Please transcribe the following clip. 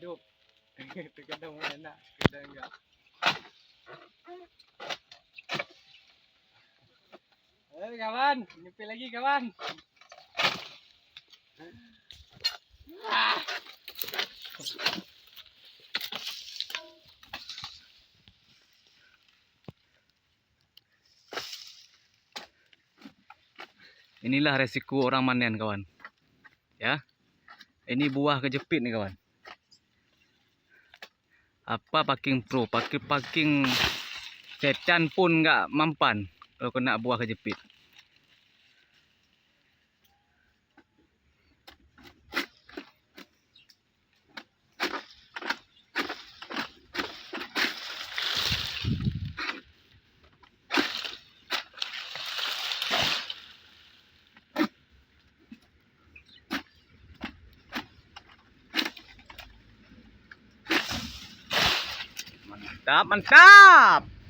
hidup. Terkadang enak, kadang enggak. Kawan, nyepil lagi kawan. Inilah resiko orang manen kawan. Ya. Ini buah kejepit nih kawan. Apa parking pro, parking setan pun enggak mampan kalau kena buah kejepit. Mantap, mantap.